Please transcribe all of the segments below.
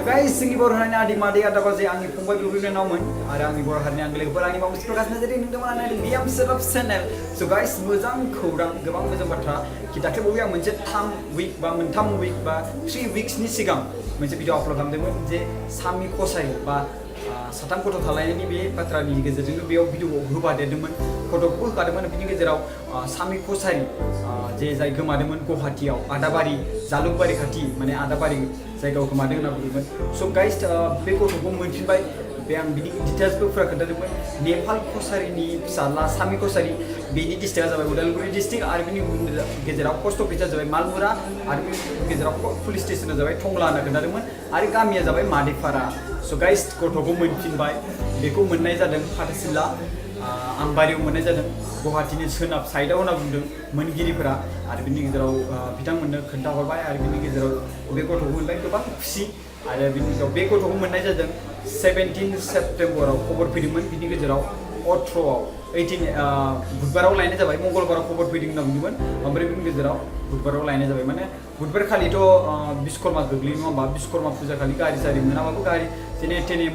guys, जोंनि बर' हारिनि आदै मादै आदा बाजै आंनि फंबाय बिनानावमोन आरो आंनि बर' हारिनि आंगो लोगोफोर आंनि मावमिस प्रकाश नार्जारि नोंथांमोना नायदों बिएम सेटआप चेनेल। स' गाइस मोजां खौरां गोबां मोजां बाथ्रा कि दाख्लैबावै आं मोनसे 3 उइक बा मोनथाम उइक बा 3 उइक्सनि सिगां मोनसे भिडिअ आपल'ड खालामदोंमोन जे सामि कसाई बा साथाम गथ' थालायनायनि बे बाथ्रानि गेजेरजोंनो बेयाव भिडिअ होफादेरदोंमोन फट'खौबो होखादोंमोन बिनि गेजेराव सामि कसाई जे जाय गोमादोंमोन गुवाहाटीयाव आदाबारि जालुकबारि खाथि माने आदाबारि जायगायाव गोमादों होनना बुंदोंमोन। स' गाइस बे गथ'खौ मोनफिनबाय बे आं बिनि डिटेल्सबो फुरा खोन्थादोंमोन। नेपाल कसारिनि फिसाला सामि कसारी बेनि डिस्ट्रिक्टआ जाबाय उदालगुरि डिस्ट्रिक्ट आरो बिनि गेजेराव पस्ट अफिसआ जाबाय मालमुरा आरो बिनि गेजेराव पुलिस स्टेसना जाबाय टंला होनना खोन्थादोंमोन आरो गामिया जाबाय मादेपारा। स' गाइस गथ'खौ मोनफिनबाय बेखौ मोननाय जादों फाथोसिला आमबारियाव मोननाय जादों गुवाहाटीनि सोनाब साइडआव होनना बुंदों मोनगिरिफोरा आरो बिनि गेजेराव बिथांमोननो खोन्थाहरबाय आरो बिनि गेजेराव बे गथ'खौ मोनबाय गोबां खुसि आरो बिनि गेजेराव बे गथ'खौ मोननाय जादों 17 सेप्टेम्बराव खबर फैदोंमोन बिनि गेजेराव 18 बुधबाराव लायनाय जाबाय मंगलबाराव खबर फैदों होनना बुंदोंमोन ओमफ्राय बिनि गेजेराव बुधबाराव लायनाय जाबाय माने बुधबार खालिथ' बिश्वकर्मा गोग्लैयो नङा होमबा बिश्वकर्मा फुजा खालि गारि सारि मोनाबाबो गारि जेने थेने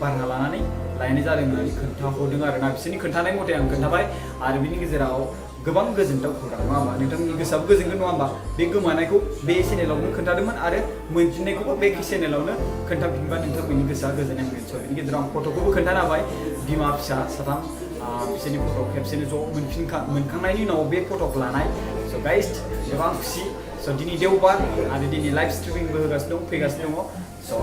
भारा लानानै लायनाय जादों होननानै खोन्थाहरदों आरोना बिसोरनि खोन्थानाय मथे आं खोन्थाबाय आरो बिनि गेजेराव गोबां गोजोनथाव खौरां नङा होमबा नोंथांमोननि गोसोआबो गोजोनगोन नङा होमबा बे गोमानायखौ बे चेनेलावनो खोन्थादोंमोन आरो मोनफिननायखौबो बे चेनेलावनो खोन्थाफिनबा नोंथांमोननि गोसोआ गोजोननाय मोनगोन। स' बिनि गेजेराव आं फट'खौबो खोन्थानो हाबाय बिमा फिसा साथाम बिसोरनि फट' खेबसेनो ज' मोनखांनायनि उनाव बे फट'खौ लानाय। स' गाइस गोबां खुसि स' दिनै देवबार आरो दिनै लाइभ स्ट्रिमिंबो होगासिनो दं फैगासिनो दङ। स'